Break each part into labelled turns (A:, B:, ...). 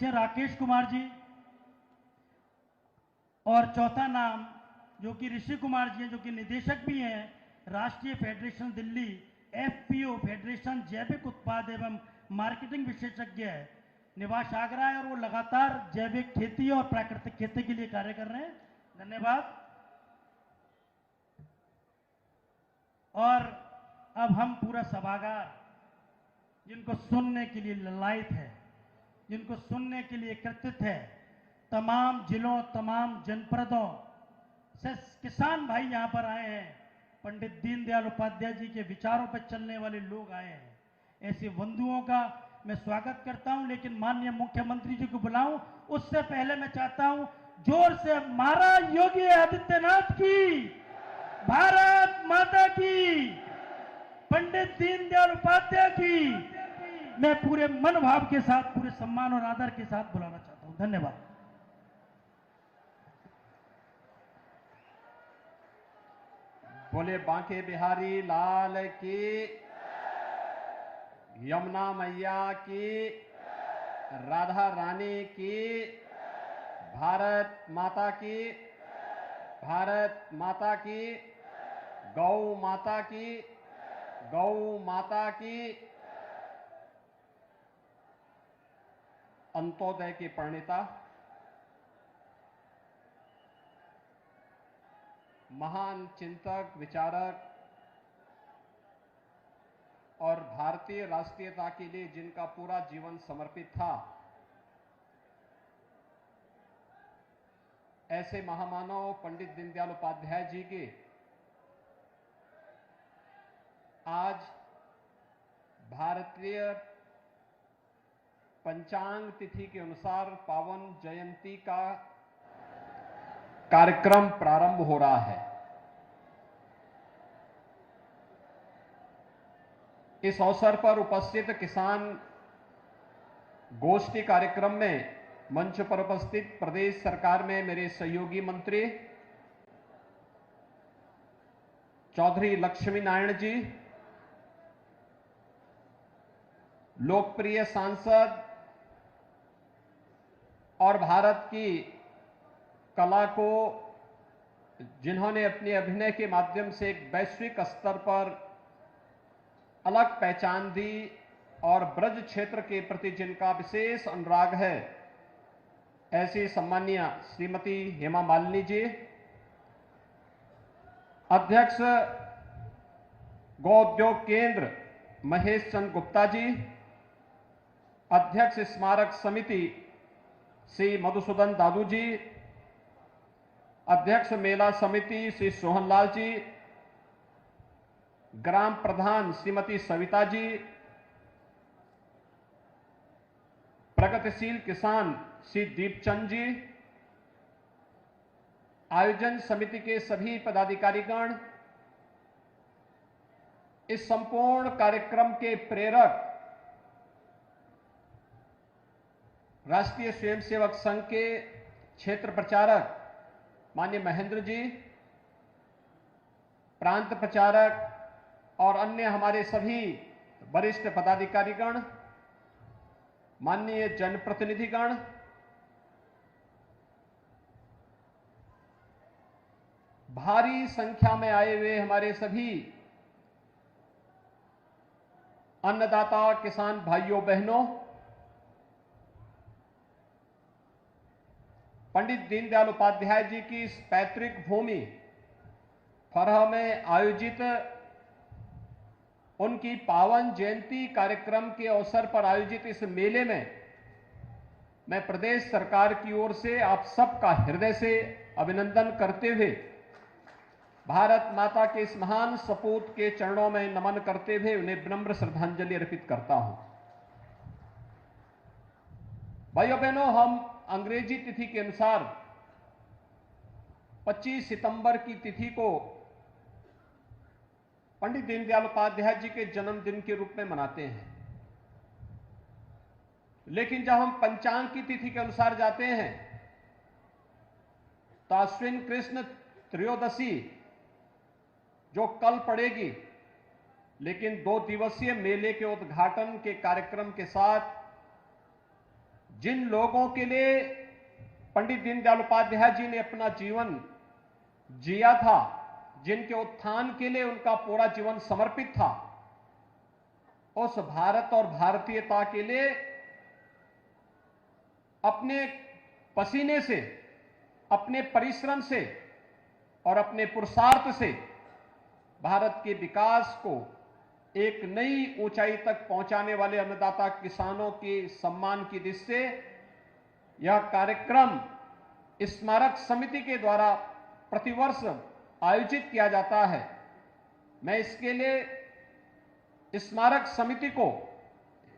A: नीचे राकेश कुमार जी, और चौथा नाम जो कि ऋषि कुमार जी हैं, जो कि निदेशक भी हैं राष्ट्रीय फेडरेशन दिल्ली एफपीओ फेडरेशन जैविक उत्पाद एवं मार्केटिंग विशेषज्ञ है, निवास आगरा है, और वो लगातार जैविक खेती और प्राकृतिक खेती के लिए कार्य कर रहे हैं। धन्यवाद। और अब हम पूरा सभागार जिनको सुनने के लिए ललायत है, जिनको सुनने के लिए कृतज्ञ है, तमाम जिलों तमाम जनपदों से किसान भाई यहाँ पर आए हैं, पंडित दीनदयाल उपाध्याय जी के विचारों पर चलने वाले लोग आए हैं। ऐसे बंधुओं का मैं स्वागत करता हूं, लेकिन माननीय मुख्यमंत्री जी को बुलाऊं उससे पहले मैं चाहता हूं जोर से महाराज योगी आदित्यनाथ की, भारत माता की, पंडित दीनदयाल उपाध्याय की मैं पूरे मन भाव के साथ, पूरे सम्मान और आदर के साथ बुलाना चाहता हूं। धन्यवाद।
B: बोले बांके बिहारी लाल की, यमुना मैया की, राधा रानी की, भारत माता की, भारत माता की, गौ माता की, गौ माता की। अंत्योदय के प्रणेता, महान चिंतक, विचारक और भारतीय राष्ट्रीयता के लिए जिनका पूरा जीवन समर्पित था, ऐसे महामानव पंडित दीनदयाल उपाध्याय जी के आज भारतीय पंचांग तिथि के अनुसार पावन जयंती का कार्यक्रम प्रारंभ हो रहा है। इस अवसर पर उपस्थित किसान गोष्ठी कार्यक्रम में मंच पर उपस्थित प्रदेश सरकार में मेरे सहयोगी मंत्री चौधरी लक्ष्मी नारायण जी, लोकप्रिय सांसद और भारत की कला को जिन्होंने अपने अभिनय के माध्यम से एक वैश्विक स्तर पर अलग पहचान दी और ब्रज क्षेत्र के प्रति जिनका विशेष अनुराग है, ऐसी सम्माननीय श्रीमती हेमा मालिनी जी, अध्यक्ष गौ उद्योग केंद्र महेश चंद्र गुप्ता जी, अध्यक्ष स्मारक समिति श्री मधुसूदन दादू जी, अध्यक्ष मेला समिति श्री सोहनलाल जी, ग्राम प्रधान श्रीमती सविता जी, प्रगतिशील किसान श्री दीपचंद जी, आयोजन समिति के सभी पदाधिकारीगण, इस संपूर्ण कार्यक्रम के प्रेरक राष्ट्रीय स्वयंसेवक संघ के क्षेत्र प्रचारक माननीय महेंद्र जी, प्रांत प्रचारक और अन्य हमारे सभी वरिष्ठ पदाधिकारीगण, माननीय जनप्रतिनिधिगण, भारी संख्या में आए हुए हमारे सभी अन्नदाता किसान भाइयों बहनों, पंडित दीनदयाल उपाध्याय जी की इस पैतृक भूमि फरह में आयोजित उनकी पावन जयंती कार्यक्रम के अवसर पर आयोजित इस मेले में मैं प्रदेश सरकार की ओर से आप सबका हृदय से अभिनंदन करते हुए भारत माता के इस महान सपूत के चरणों में नमन करते हुए उन्हें विनम्र श्रद्धांजलि अर्पित करता हूं। भाइयों बहनों, हम अंग्रेजी तिथि के अनुसार 25 सितंबर की तिथि को पंडित दीनदयाल उपाध्याय जी के जन्मदिन के रूप में मनाते हैं, लेकिन जब हम पंचांग की तिथि के अनुसार जाते हैं तो अश्विन कृष्ण त्रयोदशी जो कल पड़ेगी, लेकिन 2 दिवसीय मेले के उद्घाटन के कार्यक्रम के साथ जिन लोगों के लिए पंडित दीनदयाल उपाध्याय जी ने अपना जीवन जिया था, जिनके उत्थान के लिए उनका पूरा जीवन समर्पित था, उस भारत और भारतीयता के लिए अपने पसीने से, अपने परिश्रम से और अपने पुरुषार्थ से भारत के विकास को एक नई ऊंचाई तक पहुंचाने वाले अन्नदाता किसानों के सम्मान की दृष्टि से यह कार्यक्रम स्मारक समिति के द्वारा प्रतिवर्ष आयोजित किया जाता है। मैं इसके लिए स्मारक समिति को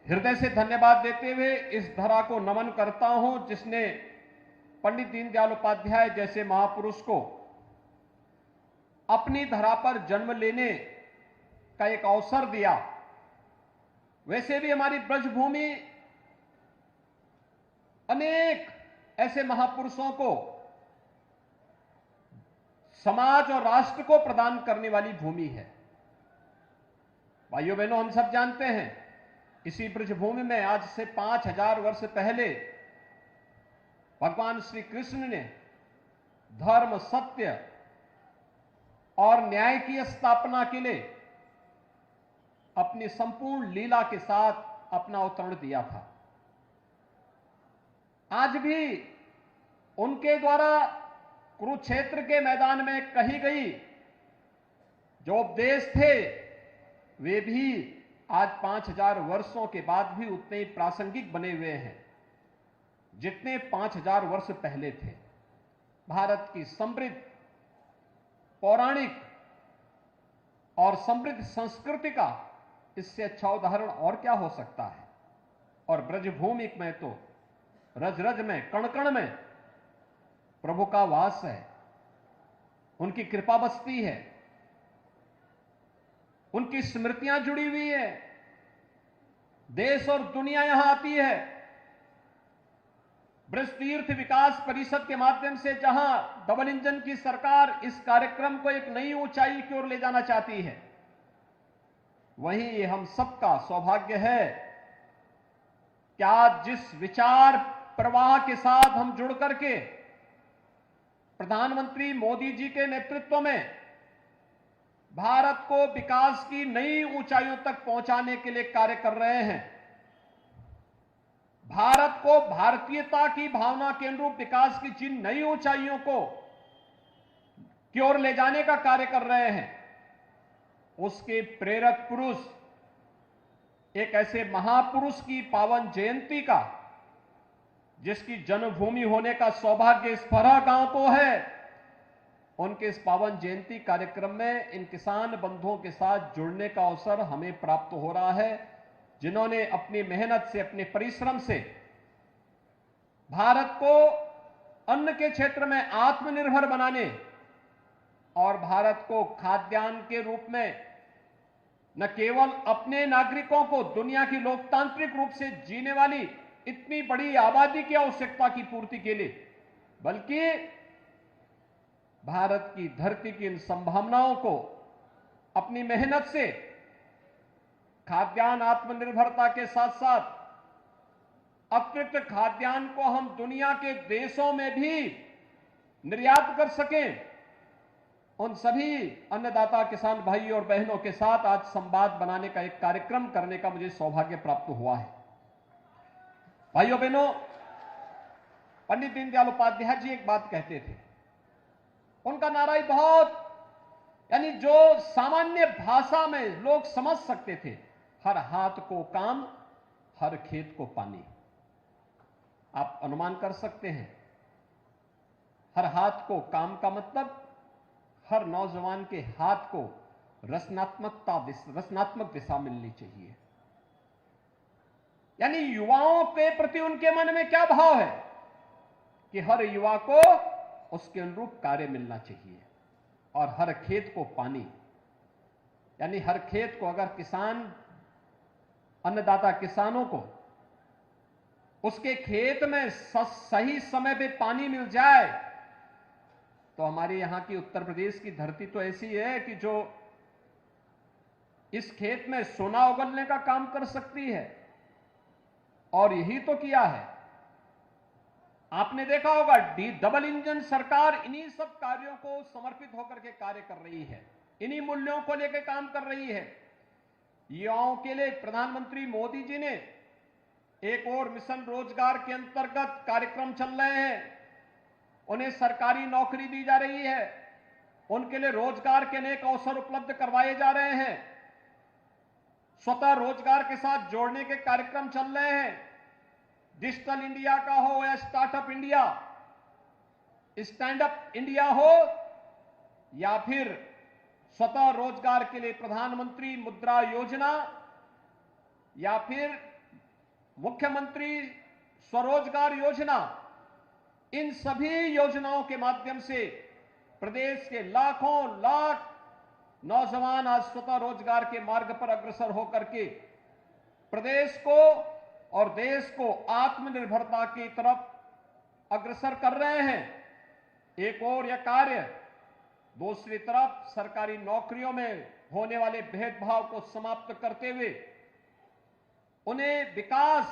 B: हृदय से धन्यवाद देते हुए इस धरा को नमन करता हूं, जिसने पंडित दीनदयाल उपाध्याय जैसे महापुरुष को अपनी धरा पर जन्म लेने का एक अवसर दिया। वैसे भी हमारी ब्रजभूमि अनेक ऐसे महापुरुषों को, समाज और राष्ट्र को प्रदान करने वाली भूमि है। भाइयों बहनों, हम सब जानते हैं इसी ब्रजभूमि में आज से 5000 वर्ष पहले भगवान श्री कृष्ण ने धर्म, सत्य और न्याय की स्थापना के लिए अपनी संपूर्ण लीला के साथ अपना अवतरण दिया था। आज भी उनके द्वारा कुरुक्षेत्र के मैदान में कही गई जो उपदेश थे, वे भी आज 5000 वर्षों के बाद भी उतने ही प्रासंगिक बने हुए हैं जितने 5000 वर्ष पहले थे। भारत की समृद्ध पौराणिक और समृद्ध संस्कृति का इससे अच्छा उदाहरण और क्या हो सकता है। और ब्रजभूमि में तो रज रज में, कण कण में प्रभु का वास है, उनकी कृपा बसती है, उनकी स्मृतियां जुड़ी हुई है। देश और दुनिया यहां आती है। ब्रज तीर्थ विकास परिषद के माध्यम से जहां डबल इंजन की सरकार इस कार्यक्रम को एक नई ऊंचाई की ओर ले जाना चाहती है, वहीं हम सबका सौभाग्य है कि आज जिस विचार प्रवाह के साथ हम जुड़ करके प्रधानमंत्री मोदी जी के नेतृत्व में भारत को विकास की नई ऊंचाइयों तक पहुंचाने के लिए कार्य कर रहे हैं, भारत को भारतीयता की भावना के अनुरूप विकास की जिन नई ऊंचाइयों को की ओर ले जाने का कार्य कर रहे हैं, उसके प्रेरक पुरुष, एक ऐसे महापुरुष की पावन जयंती का, जिसकी जन्मभूमि होने का सौभाग्य इस फरहा गांव को है, उनके इस पावन जयंती कार्यक्रम में इन किसान बंधुओं के साथ जुड़ने का अवसर हमें प्राप्त हो रहा है, जिन्होंने अपनी मेहनत से, अपने परिश्रम से भारत को अन्न के क्षेत्र में आत्मनिर्भर बनाने और भारत को खाद्यान्न के रूप में न केवल अपने नागरिकों को दुनिया की लोकतांत्रिक रूप से जीने वाली इतनी बड़ी आबादी की आवश्यकता की पूर्ति के लिए, बल्कि भारत की धरती की इन संभावनाओं को अपनी मेहनत से खाद्यान्न आत्मनिर्भरता के साथ साथ अतिरिक्त खाद्यान्न को हम दुनिया के देशों में भी निर्यात कर सकें, उन सभी अन्नदाता किसान भाई और बहनों के साथ आज संवाद बनाने का एक कार्यक्रम करने का मुझे सौभाग्य प्राप्त हुआ है। भाइयों बहनों, पंडित दीनदयाल उपाध्याय जी एक बात कहते थे, उनका नारा ही बहुत, यानी जो सामान्य भाषा में लोग समझ सकते थे, हर हाथ को काम, हर खेत को पानी। आप अनुमान कर सकते हैं, हर हाथ को काम का मतलब हर नौजवान के हाथ को रचनात्मक दिशा मिलनी चाहिए। यानी युवाओं के प्रति उनके मन में क्या भाव है कि हर युवा को उसके अनुरूप कार्य मिलना चाहिए और हर खेत को पानी। यानी हर खेत को अगर किसान, अन्नदाता किसानों को उसके खेत में सही समय पे पानी मिल जाए, तो हमारे यहां की उत्तर प्रदेश की धरती तो ऐसी है कि जो इस खेत में सोना उगलने का काम कर सकती है। और यही तो किया है आपने देखा होगा डबल इंजन सरकार इन्हीं सब कार्यों को समर्पित होकर के कार्य कर रही है, इन्हीं मूल्यों को लेकर काम कर रही है। युवाओं के लिए प्रधानमंत्री मोदी जी ने एक और मिशन रोजगार के अंतर्गत कार्यक्रम चल रहे हैं, उन्हें सरकारी नौकरी दी जा रही है, उनके लिए रोजगार के अनेक अवसर उपलब्ध करवाए जा रहे हैं, स्वतः रोजगार के साथ जोड़ने के कार्यक्रम चल रहे हैं। डिजिटल इंडिया का हो या startup India, stand up India हो या फिर स्वतः रोजगार के लिए प्रधानमंत्री मुद्रा योजना या फिर मुख्यमंत्री स्वरोजगार योजना, इन सभी योजनाओं के माध्यम से प्रदेश के लाखों लाख नौजवान आज स्वतः रोजगार के मार्ग पर अग्रसर होकर के प्रदेश को और देश को आत्मनिर्भरता की तरफ अग्रसर कर रहे हैं। एक और यह कार्य दूसरी तरफ सरकारी नौकरियों में होने वाले भेदभाव को समाप्त करते हुए उन्हें विकास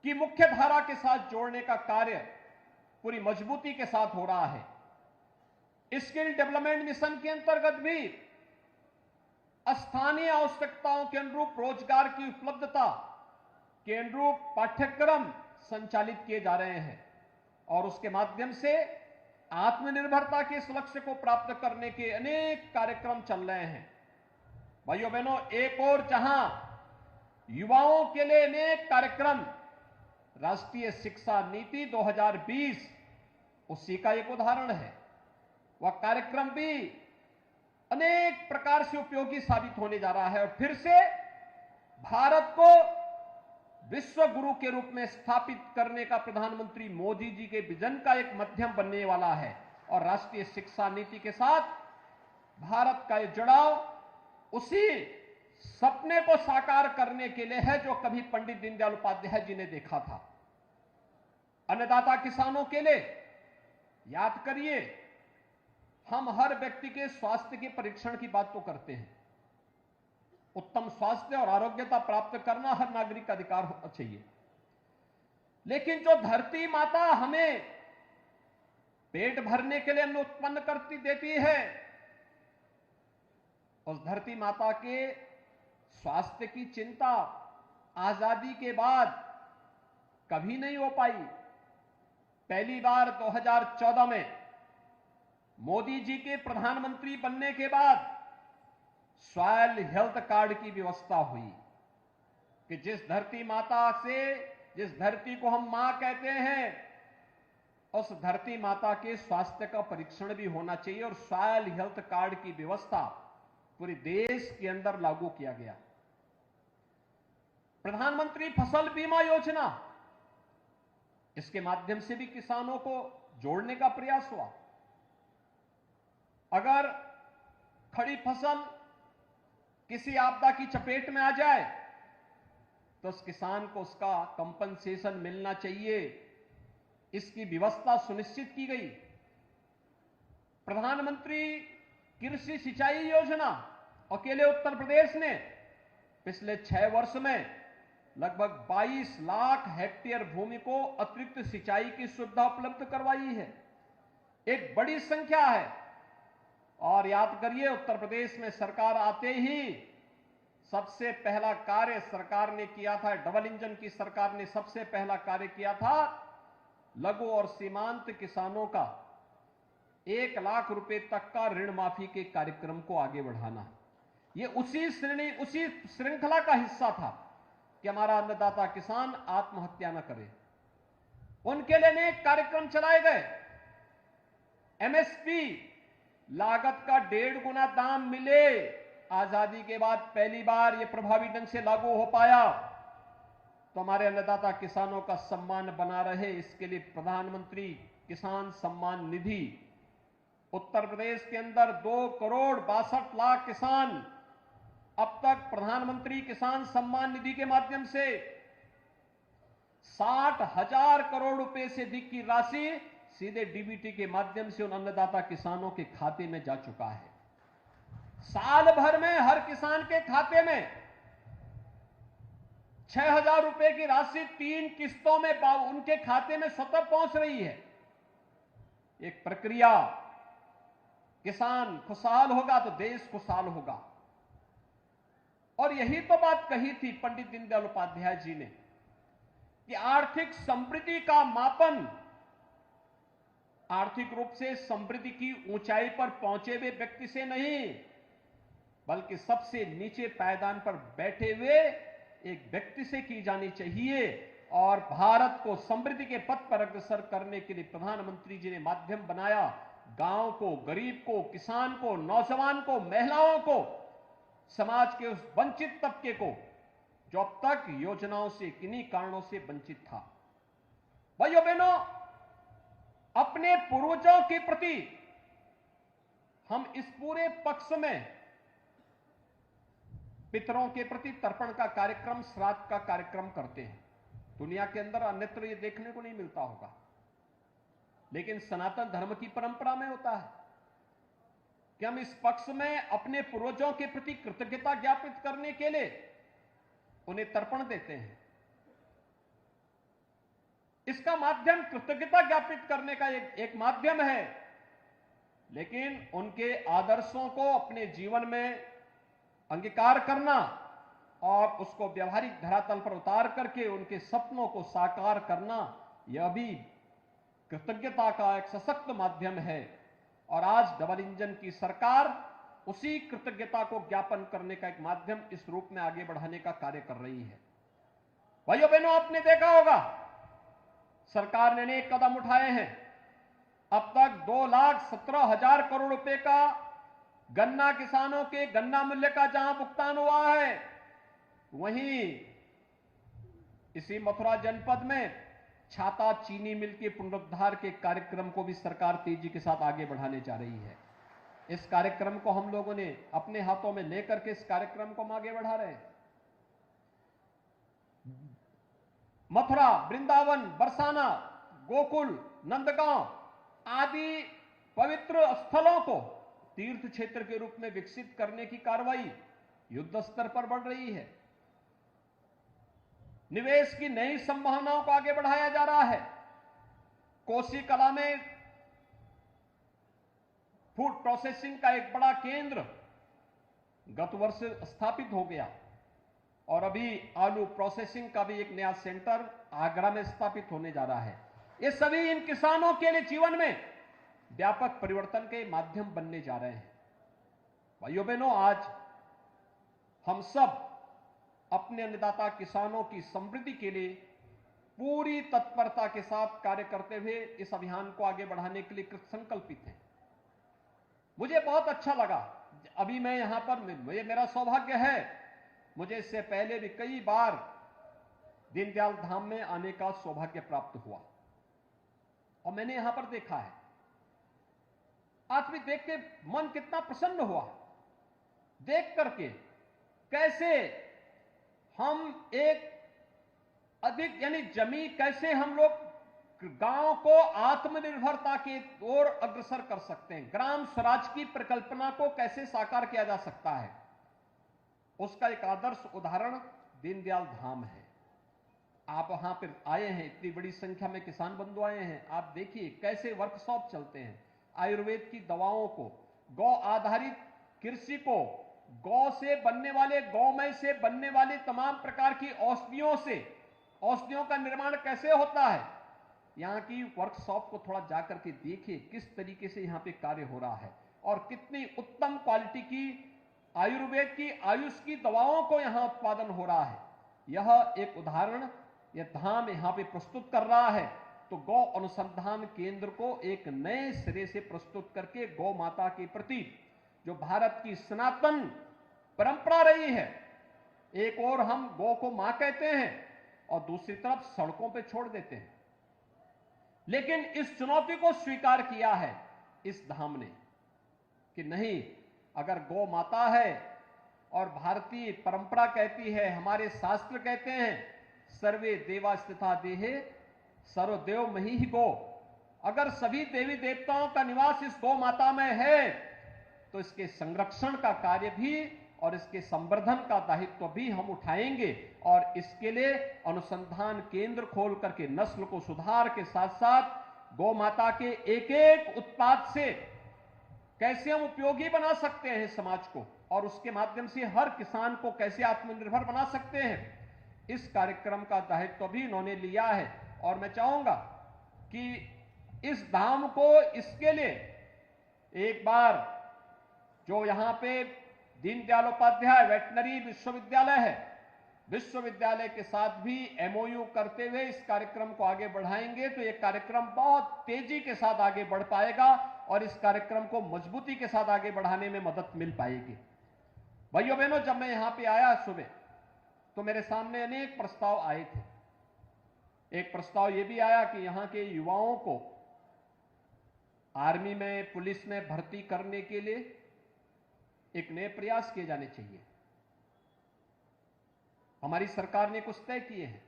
B: की मुख्य धारा के साथ जोड़ने का कार्य पूरी मजबूती के साथ हो रहा है। स्किल डेवलपमेंट मिशन के अंतर्गत भी स्थानीय आवश्यकताओं के अनुरूप रोजगार की उपलब्धता के अनुरूप पाठ्यक्रम संचालित किए जा रहे हैं और उसके माध्यम से आत्मनिर्भरता के इस लक्ष्य को प्राप्त करने के अनेक कार्यक्रम चल रहे हैं। भाइयों बहनों, एक और जहां युवाओं के लिए अनेक कार्यक्रम, राष्ट्रीय शिक्षा नीति 2020 उसी का एक उदाहरण है। वह कार्यक्रम भी अनेक प्रकार से उपयोगी साबित होने जा रहा है और फिर से भारत को विश्व गुरु के रूप में स्थापित करने का प्रधानमंत्री मोदी जी के विजन का एक माध्यम बनने वाला है। और राष्ट्रीय शिक्षा नीति के साथ भारत का यह जुड़ाव उसी सपने को साकार करने के लिए है जो कभी पंडित दीनदयाल उपाध्याय जी ने देखा था। अन्नदाता किसानों के लिए याद करिए, हम हर व्यक्ति के स्वास्थ्य के परीक्षण की बात तो करते हैं। उत्तम स्वास्थ्य और आरोग्यता प्राप्त करना हर नागरिक का अधिकार होना चाहिए, लेकिन जो धरती माता हमें पेट भरने के लिए अन्न उत्पन्न करती देती है, उस धरती माता के स्वास्थ्य की चिंता आजादी के बाद कभी नहीं हो पाई। पहली बार 2014 में मोदी जी के प्रधानमंत्री बनने के बाद सॉयल हेल्थ कार्ड की व्यवस्था हुई कि जिस धरती माता से, जिस धरती को हम मां कहते हैं, उस धरती माता के स्वास्थ्य का परीक्षण भी होना चाहिए और सॉयल हेल्थ कार्ड की व्यवस्था पूरे देश के अंदर लागू किया गया। प्रधानमंत्री फसल बीमा योजना, इसके माध्यम से भी किसानों को जोड़ने का प्रयास हुआ। अगर खड़ी फसल किसी आपदा की चपेट में आ जाए तो उस किसान को उसका कंपनसेशन मिलना चाहिए, इसकी व्यवस्था सुनिश्चित की गई। प्रधानमंत्री कृषि सिंचाई योजना, अकेले उत्तर प्रदेश ने पिछले 6 वर्ष में लगभग 22 लाख हेक्टेयर भूमि को अतिरिक्त सिंचाई की सुविधा उपलब्ध करवाई है। एक बड़ी संख्या है। और याद करिए, उत्तर प्रदेश में सरकार आते ही सबसे पहला कार्य सरकार ने किया था, डबल इंजन की सरकार ने सबसे पहला कार्य किया था लघु और सीमांत किसानों का 1 लाख रुपए तक का ऋण माफी के कार्यक्रम को आगे बढ़ाना। यह उसी श्रृंखला का हिस्सा था कि हमारा अन्नदाता किसान आत्महत्या न करे। उनके लिए अनेक कार्यक्रम चलाए गए। एमएसपी, लागत का 1.5 गुना दाम मिले, आजादी के बाद पहली बार यह प्रभावी ढंग से लागू हो पाया तो हमारे अन्नदाता किसानों का सम्मान बना रहे, इसके लिए प्रधानमंत्री किसान सम्मान निधि, उत्तर प्रदेश के अंदर 2,62,00,000 किसान अब तक प्रधानमंत्री किसान सम्मान निधि के माध्यम से 60,000 करोड़ रुपए से अधिक की राशि सीधे डीबीटी के माध्यम से उन अन्नदाता किसानों के खाते में जा चुका है। साल भर में हर किसान के खाते में 6,000 रुपए की राशि 3 किस्तों में उनके खाते में स्वतः पहुंच रही है। एक प्रक्रिया, किसान खुशहाल होगा तो देश खुशहाल होगा। और यही तो बात कही थी पंडित दीनदयाल उपाध्याय जी ने कि आर्थिक समृद्धि का मापन आर्थिक रूप से समृद्धि की ऊंचाई पर पहुंचे हुए व्यक्ति से नहीं, बल्कि सबसे नीचे पायदान पर बैठे हुए एक व्यक्ति से की जानी चाहिए। और भारत को समृद्धि के पथ पर अग्रसर करने के लिए प्रधानमंत्री जी ने माध्यम बनाया। गांव को, गरीब को, किसान को, नौजवान को, महिलाओं को, समाज के उस वंचित तबके को जो अब तक योजनाओं से किन्हीं कारणों से वंचित था। भाइयों बहनों, अपने पूर्वजों के प्रति हम इस पूरे पक्ष में पितरों के प्रति तर्पण का कार्यक्रम, श्राद्ध का कार्यक्रम करते हैं। दुनिया के अंदर अन्यत्र ये देखने को नहीं मिलता होगा, लेकिन सनातन धर्म की परंपरा में होता है कि हम इस पक्ष में अपने पूर्वजों के प्रति कृतज्ञता ज्ञापित करने के लिए उन्हें तर्पण देते हैं। इसका माध्यम कृतज्ञता ज्ञापित करने का एक माध्यम है, लेकिन उनके आदर्शों को अपने जीवन में अंगीकार करना और उसको व्यवहारिक धरातल पर उतार करके उनके सपनों को साकार करना, यह भी कृतज्ञता का एक सशक्त माध्यम है। और आज डबल इंजन की सरकार उसी कृतज्ञता को ज्ञापन करने का एक माध्यम इस रूप में आगे बढ़ाने का कार्य कर रही है। भाइयों बहनों, आपने देखा होगा सरकार ने अनेक कदम उठाए हैं। अब तक 2,17,000 करोड़ रुपए का गन्ना किसानों के गन्ना मूल्य का जहां भुगतान हुआ है, वहीं इसी मथुरा जनपद में छाता चीनी मिल के पुनरुद्धार के कार्यक्रम को भी सरकार तेजी के साथ आगे बढ़ाने जा रही है। इस कार्यक्रम को हम लोगों ने अपने हाथों में लेकर के इस कार्यक्रम को हम आगे बढ़ा रहे हैं। मथुरा, वृंदावन, बरसाना, गोकुल, नंदगांव आदि पवित्र स्थलों को तीर्थ क्षेत्र के रूप में विकसित करने की कार्रवाई युद्ध स्तर पर बढ़ रही है। निवेश की नई संभावनाओं को आगे बढ़ाया जा रहा है। कोसी कला में फूड प्रोसेसिंग का एक बड़ा केंद्र गत वर्ष स्थापित हो गया और अभी आलू प्रोसेसिंग का भी एक नया सेंटर आगरा में स्थापित होने जा रहा है। ये सभी इन किसानों के लिए जीवन में व्यापक परिवर्तन के माध्यम बनने जा रहे हैं। भाइयों बहनों, आज हम सब अपने अन्नदाता किसानों की समृद्धि के लिए पूरी तत्परता के साथ कार्य करते हुए इस अभियान को आगे बढ़ाने के लिए कृत संकल्पित हैं। मुझे बहुत अच्छा लगा, अभी मैं यहां पर, मेरा सौभाग्य है, मुझे इससे पहले भी कई बार दीनदयाल धाम में आने का सौभाग्य प्राप्त हुआ और मैंने यहां पर देखा है। आज भी देख के मन कितना प्रसन्न हुआ, देख करके कैसे हम एक अधिक यानी कैसे हम लोग गांव को आत्मनिर्भरता की ओर अग्रसर कर सकते हैं, ग्राम स्वराज की परिकल्पना को कैसे साकार किया जा सकता है, उसका एक आदर्श उदाहरण दीनदयाल धाम है। आप वहां पर आए हैं, इतनी बड़ी संख्या में किसान बंधु आए हैं, आप देखिए कैसे वर्कशॉप चलते हैं, आयुर्वेद की दवाओं को, गौ आधारित कृषि को, गौ से बनने वाले, गौमय से बनने वाली तमाम प्रकार की औषधियों का निर्माण कैसे होता है। यहां की वर्कशॉप को थोड़ा जाकर के देखिए किस तरीके से यहां पे कार्य हो रहा है और कितनी उत्तम क्वालिटी की आयुर्वेद की, आयुष की दवाओं को यहां उत्पादन हो रहा है। यह एक उदाहरण यह धाम यहां पे प्रस्तुत कर रहा है। तो गौ अनुसंधान केंद्र को एक नए सिरे से प्रस्तुत करके गौ माता के प्रति जो भारत की सनातन परंपरा रही है, एक और हम गौ को मां कहते हैं और दूसरी तरफ सड़कों पे छोड़ देते हैं, लेकिन इस चुनौती को स्वीकार किया है इस धाम ने कि नहीं, अगर गौ माता है और भारतीय परंपरा कहती है, हमारे शास्त्र कहते हैं, सर्वे देवा स्थिता देहे सर्वदेव मही ही गो, अगर सभी देवी देवताओं का निवास इस गौ माता में है तो इसके संरक्षण का कार्य भी और इसके संवर्धन का दायित्व भी हम उठाएंगे और इसके लिए अनुसंधान केंद्र खोल करके नस्ल को सुधार के साथ साथ गौ माता के एक एक उत्पाद से कैसे हम उपयोगी बना सकते हैं समाज को और उसके माध्यम से हर किसान को कैसे आत्मनिर्भर बना सकते हैं, इस कार्यक्रम का दायित्व भी इन्होंने लिया है। और मैं चाहूंगा कि इस धाम को इसके लिए एक बार जो यहां पे दीनदयाल उपाध्याय वेटनरी विश्वविद्यालय है, विश्वविद्यालय के साथ भी एमओयू करते हुए इस कार्यक्रम को आगे बढ़ाएंगे तो यह कार्यक्रम बहुत तेजी के साथ आगे बढ़ पाएगा और इस कार्यक्रम को मजबूती के साथ आगे बढ़ाने में मदद मिल पाएगी। भाइयों बहनों, जब मैं यहां पे आया सुबह तो मेरे सामने अनेक प्रस्ताव आए थे। एक प्रस्ताव यह भी आया कि यहां के युवाओं को आर्मी में, पुलिस में भर्ती करने के लिए एक नए प्रयास किए जाने चाहिए। हमारी सरकार ने कुछ तय किए हैं,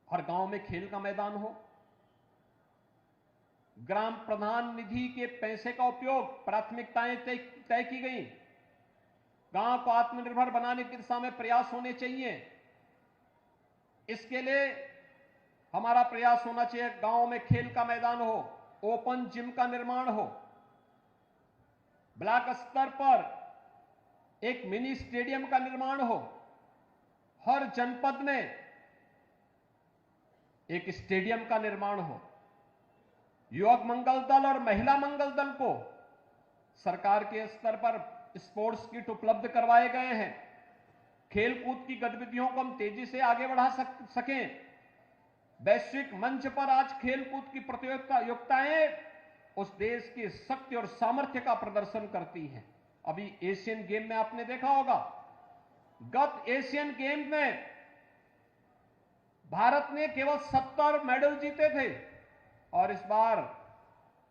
B: हर गांव में खेल का मैदान हो, ग्राम प्रधान निधि के पैसे का उपयोग, प्राथमिकताएं तय की गई, गांव को आत्मनिर्भर बनाने की दिशा में प्रयास होने चाहिए। इसके लिए हमारा प्रयास होना चाहिए, गांव में खेल का मैदान हो, ओपन जिम का निर्माण हो, ब्लॉक स्तर पर एक मिनी स्टेडियम का निर्माण हो, हर जनपद में एक स्टेडियम का निर्माण हो, युवक मंगल दल और महिला मंगल दल को सरकार के स्तर पर स्पोर्ट्स किट उपलब्ध करवाए गए हैं। खेलकूद की गतिविधियों को हम तेजी से आगे बढ़ा सकें। वैश्विक मंच पर आज खेलकूद की प्रतियोगिताएं उस देश की शक्ति और सामर्थ्य का प्रदर्शन करती हैं। अभी एशियन गेम में आपने देखा होगा, गत एशियन गेम में भारत ने केवल 70 मेडल जीते थे और इस बार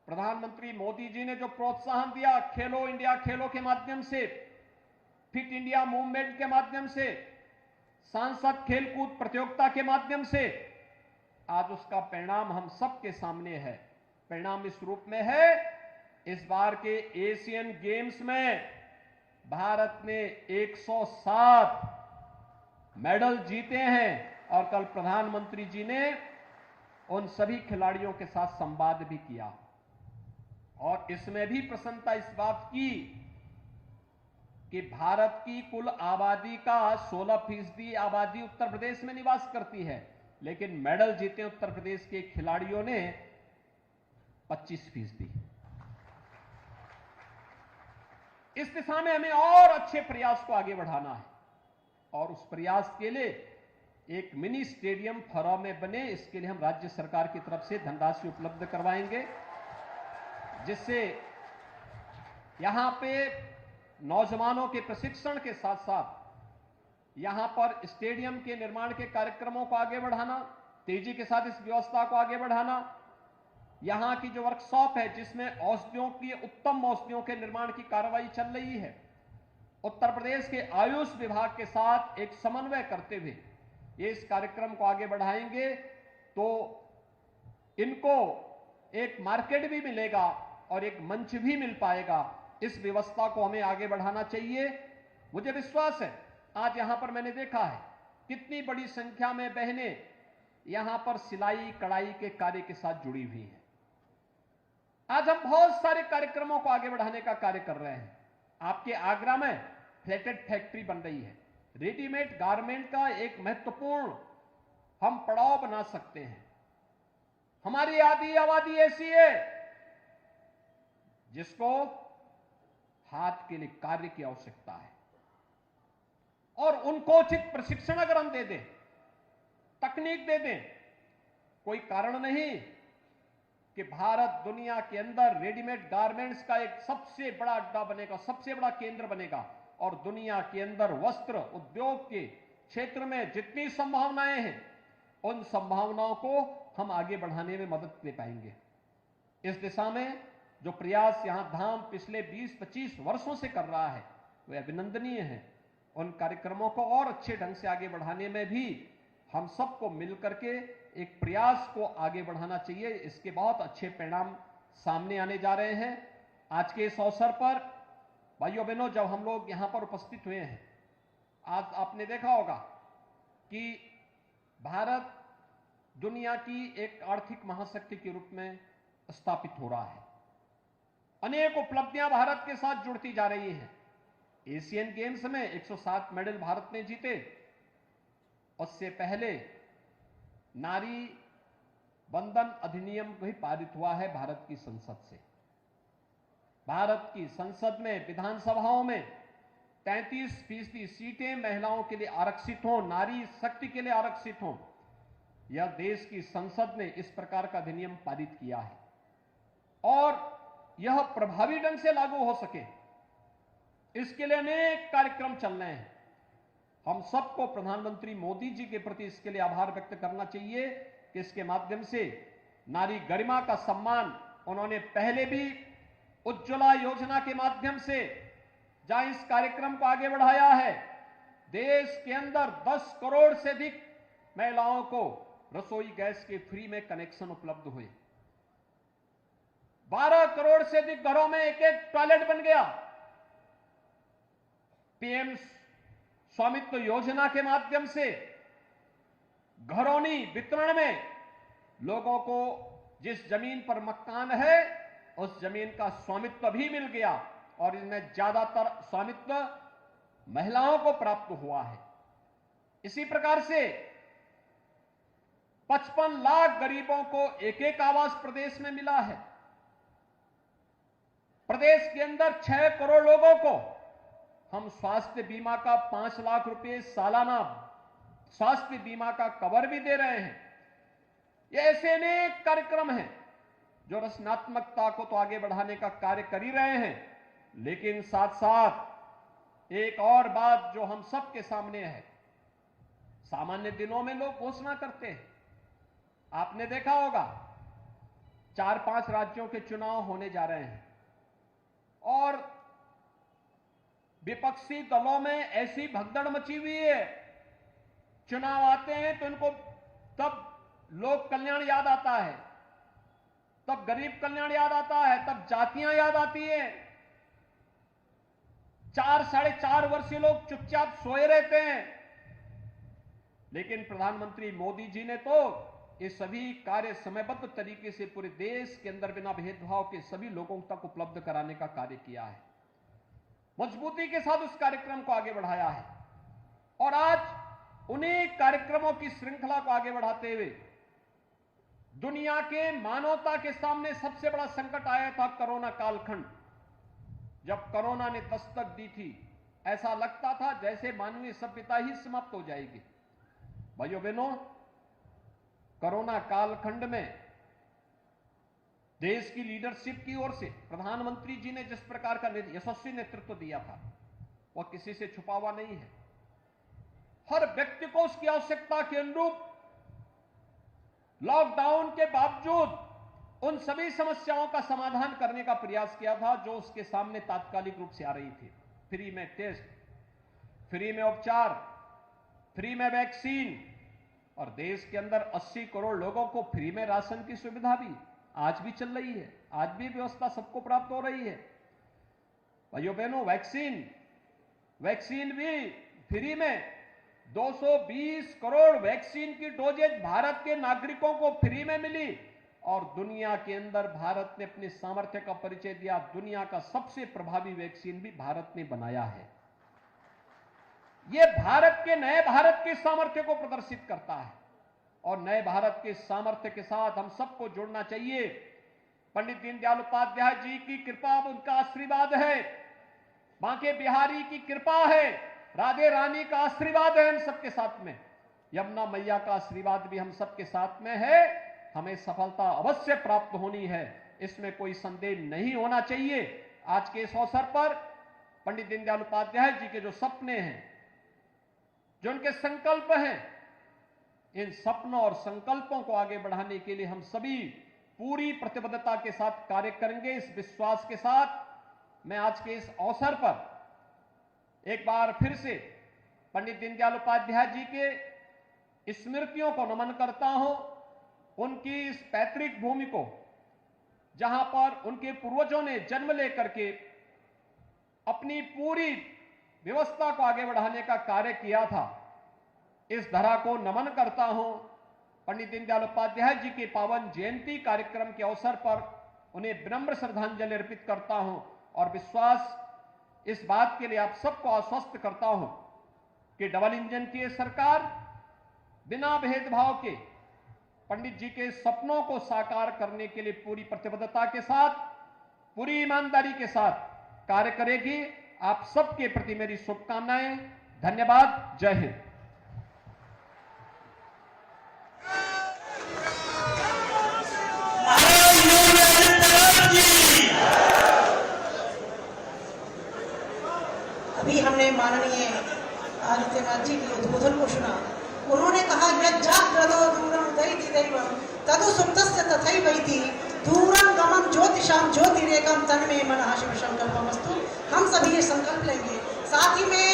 B: प्रधानमंत्री मोदी जी ने जो प्रोत्साहन दिया खेलो इंडिया खेलो के माध्यम से, फिट इंडिया मूवमेंट के माध्यम से, सांसद खेलकूद प्रतियोगिता के माध्यम से, आज उसका परिणाम हम सबके सामने है। परिणाम इस रूप में है, इस बार के एशियन गेम्स में भारत ने 107 मेडल जीते हैं और कल प्रधानमंत्री जी ने उन सभी खिलाड़ियों के साथ संवाद भी किया और इसमें भी प्रसन्नता इस बात की कि भारत की कुल आबादी का 16% आबादी उत्तर प्रदेश में निवास करती है, लेकिन मेडल जीते उत्तर प्रदेश के खिलाड़ियों ने 25%। इस दिशा में हमें और अच्छे प्रयास को आगे बढ़ाना है और उस प्रयास के लिए एक मिनी स्टेडियम फरौ में बने, इसके लिए हम राज्य सरकार की तरफ से धनराशि उपलब्ध करवाएंगे, जिससे यहां पे नौजवानों के प्रशिक्षण के साथ साथ यहां पर स्टेडियम के निर्माण के कार्यक्रमों को आगे बढ़ाना, तेजी के साथ इस व्यवस्था को आगे बढ़ाना, यहां की जो वर्कशॉप है जिसमें औषधियों की, उत्तम औषधियों के निर्माण की कार्रवाई चल रही है, उत्तर प्रदेश के आयुष विभाग के साथ एक समन्वय करते हुए ये इस कार्यक्रम को आगे बढ़ाएंगे तो इनको एक मार्केट भी मिलेगा और एक मंच भी मिल पाएगा। इस व्यवस्था को हमें आगे बढ़ाना चाहिए। मुझे विश्वास है, आज यहां पर मैंने देखा है कितनी बड़ी संख्या में बहनें यहां पर सिलाई कढ़ाई के कार्य के साथ जुड़ी हुई हैं। आज हम बहुत सारे कार्यक्रमों को आगे बढ़ाने का कार्य कर रहे हैं। आपके आगरा में फ्लैटेड फैक्ट्री बन रही है, रेडीमेड गारमेंट का एक महत्वपूर्ण हम पड़ाव बना सकते हैं। हमारी आधी आबादी ऐसी है जिसको हाथ के लिए कार्य की आवश्यकता है और उनको उचित प्रशिक्षण अगर हम दे दें, तकनीक दे दें, कोई कारण नहीं कि भारत दुनिया के अंदर रेडीमेड गारमेंट्स का एक सबसे बड़ा अड्डा बनेगा, सबसे बड़ा केंद्र बनेगा और दुनिया के अंदर वस्त्र उद्योग के क्षेत्र में जितनी संभावनाएं हैं उन संभावनाओं को हम आगे बढ़ाने में मदद दे पाएंगे। इस दिशा में जो प्रयास यहां धाम पिछले 20-25 वर्षों से कर रहा है वे अभिनंदनीय हैं। उन कार्यक्रमों को और अच्छे ढंग से आगे बढ़ाने में भी हम सबको मिलकर के एक प्रयास को आगे बढ़ाना चाहिए। इसके बहुत अच्छे परिणाम सामने आने जा रहे हैं। आज के इस अवसर पर भाइयों बहनों, जब हम लोग यहां पर उपस्थित हुए हैं, आज आपने देखा होगा कि भारत दुनिया की एक आर्थिक महाशक्ति के रूप में स्थापित हो रहा है। अनेक उपलब्धियां भारत के साथ जुड़ती जा रही हैं। एशियन गेम्स में 107 मेडल भारत ने जीते। उससे पहले नारी बंधन अधिनियम भी पारित हुआ है भारत की संसद से। भारत की संसद में, विधानसभाओं में 33% सीटें महिलाओं के लिए आरक्षित हों, नारी शक्ति के लिए आरक्षित हों। यह देश की संसद ने इस प्रकार का अधिनियम पारित किया है और यह प्रभावी ढंग से लागू हो सके, इसके लिए अनेक कार्यक्रम चल रहे हैं। हम सबको प्रधानमंत्री मोदी जी के प्रति इसके लिए आभार व्यक्त करना चाहिए कि इसके माध्यम से नारी गरिमा का सम्मान उन्होंने पहले भी उज्ज्वला योजना के माध्यम से जहां इस कार्यक्रम को आगे बढ़ाया है, देश के अंदर 10 करोड़ से अधिक महिलाओं को रसोई गैस के फ्री में कनेक्शन उपलब्ध हुए। 12 करोड़ से अधिक घरों में एक एक टॉयलेट बन गया। पीएम स्वामित्व योजना के माध्यम से घरौनी वितरण में लोगों को जिस जमीन पर मकान है उस जमीन का स्वामित्व भी मिल गया और इनमें ज्यादातर स्वामित्व महिलाओं को प्राप्त हुआ है। इसी प्रकार से 55 लाख गरीबों को एक एक आवास प्रदेश में मिला है। प्रदेश के अंदर 6 करोड़ लोगों को हम स्वास्थ्य बीमा का 5 लाख रुपए सालाना स्वास्थ्य बीमा का कवर भी दे रहे हैं। ये ऐसे अनेक कार्यक्रम हैं जो रचनात्मकता को तो आगे बढ़ाने का कार्य कर ही रहे हैं, लेकिन साथ साथ एक और बात जो हम सबके सामने है, सामान्य दिनों में लोग घोषणा करते हैं। आपने देखा होगा 4-5 राज्यों के चुनाव होने जा रहे हैं और विपक्षी दलों में ऐसी भगदड़ मची हुई है। चुनाव आते हैं तो इनको तब लोक कल्याण याद आता है, तब गरीब कल्याण याद आता है, तब जातियां याद आती हैं। 4-4.5 वर्षीय लोग चुपचाप सोए रहते हैं, लेकिन प्रधानमंत्री मोदी जी ने तो ये सभी कार्य समयबद्ध तरीके से पूरे देश के अंदर बिना भेदभाव के सभी लोगों तक उपलब्ध कराने का कार्य किया है। मजबूती के साथ उस कार्यक्रम को आगे बढ़ाया है और आज उन्हीं कार्यक्रमों की श्रृंखला को आगे बढ़ाते हुए दुनिया के मानवता के सामने सबसे बड़ा संकट आया था कोरोना कालखंड। जब कोरोना ने दस्तक दी थी, ऐसा लगता था जैसे मानवीय सभ्यता ही समाप्त हो जाएगी। भाइयों बहनों, कोरोना कालखंड में देश की लीडरशिप की ओर से प्रधानमंत्री जी ने जिस प्रकार का यशस्वी नेतृत्व दिया था वह किसी से छुपा हुआ नहीं है। हर व्यक्ति को उसकी आवश्यकता के अनुरूप लॉकडाउन के बावजूद उन सभी समस्याओं का समाधान करने का प्रयास किया था जो उसके सामने तात्कालिक रूप से आ रही थी। फ्री में टेस्ट, फ्री में उपचार, फ्री में वैक्सीन और देश के अंदर 80 करोड़ लोगों को फ्री में राशन की सुविधा भी आज भी चल रही है। आज भी व्यवस्था सबको प्राप्त हो रही है। भाइयों बहनों, वैक्सीन भी फ्री में 220 करोड़ वैक्सीन की डोजेज भारत के नागरिकों को फ्री में मिली और दुनिया के अंदर भारत ने अपने सामर्थ्य का परिचय दिया। दुनिया का सबसे प्रभावी वैक्सीन भी भारत ने बनाया है। यह भारत के नए भारत के सामर्थ्य को प्रदर्शित करता है और नए भारत के सामर्थ्य के साथ हम सबको जुड़ना चाहिए। पंडित दीनदयाल उपाध्याय जी की कृपा, उनका आशीर्वाद है, बांके बिहारी की कृपा है, राधे रानी का आशीर्वाद है हम सबके साथ में, यमुना मैया का आशीर्वाद भी हम सबके साथ में है। हमें सफलता अवश्य प्राप्त होनी है, इसमें कोई संदेह नहीं होना चाहिए। आज के इस अवसर पर पंडित दीनदयाल उपाध्याय जी के जो सपने हैं, जो उनके संकल्प हैं, इन सपनों और संकल्पों को आगे बढ़ाने के लिए हम सभी पूरी प्रतिबद्धता के साथ कार्य करेंगे। इस विश्वास के साथ मैं आज के इस अवसर पर एक बार फिर से पंडित दीनदयाल उपाध्याय जी के स्मृतियों को नमन करता हूं। उनकी इस पैतृक भूमि को, जहां पर उनके पूर्वजों ने जन्म लेकर के अपनी पूरी व्यवस्था को आगे बढ़ाने का कार्य किया था, इस धरा को नमन करता हूं। पंडित दीनदयाल उपाध्याय जी के पावन जयंती कार्यक्रम के अवसर पर उन्हें विनम्र श्रद्धांजलि अर्पित करता हूं और विश्वास इस बात के लिए आप सबको आश्वस्त करता हूं कि डबल इंजन की ये सरकार बिना भेदभाव के पंडित जी के सपनों को साकार करने के लिए पूरी प्रतिबद्धता के साथ, पूरी ईमानदारी के साथ कार्य करेगी। आप सबके प्रति मेरी शुभकामनाएं। धन्यवाद। जय हिंद।
C: अभी हमने माननीय आदित्यनाथ जी के उद्बोधन को सुना। उन्होंने कहा यज्जाग्रतो दूरम दैति दैवम तदु सुप्तस्य तथैवैति दूरम गमन ज्योतिषाम ज्योतिरेकम तन्मे मनः शिव संकल्पमस्तु। हम सभी ये संकल्प लेंगे। साथ ही में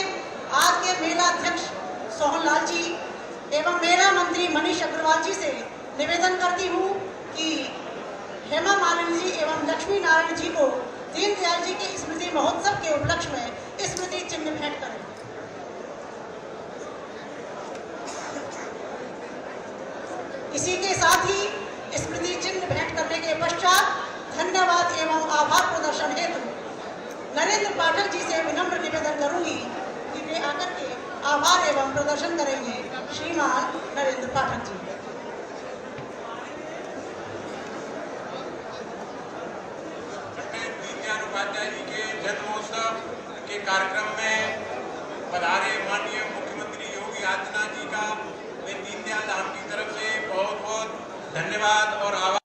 C: आज के मेला अध्यक्ष सोहन लाल जी एवं मेला मंत्री मनीष अग्रवाल जी से निवेदन करती हूँ कि हेमा मालिनी जी एवं लक्ष्मी नारायण जी को दीनदयाल जी के स्मृति महोत्सव के उपलक्ष्य में स्मृति चिन्ह भेंट करें। इसी के साथ ही स्मृति चिन्ह भेंट करने के पश्चात धन्यवाद एवं आभार प्रदर्शन हेतु नरेंद्र पाठक जी से विनम्र निवेदन करूंगी कि वे आकर के आभार एवं प्रदर्शन करेंगे। श्रीमान नरेंद्र पाठक जी।
D: दीनदयाल उपाध्याय जी के जन्मोत्सव के कार्यक्रम में पधारे माननीय मुख्यमंत्री योगी आदित्यनाथ जी का मैं दीनदयाल धाम की तरफ से बहुत बहुत धन्यवाद और आभार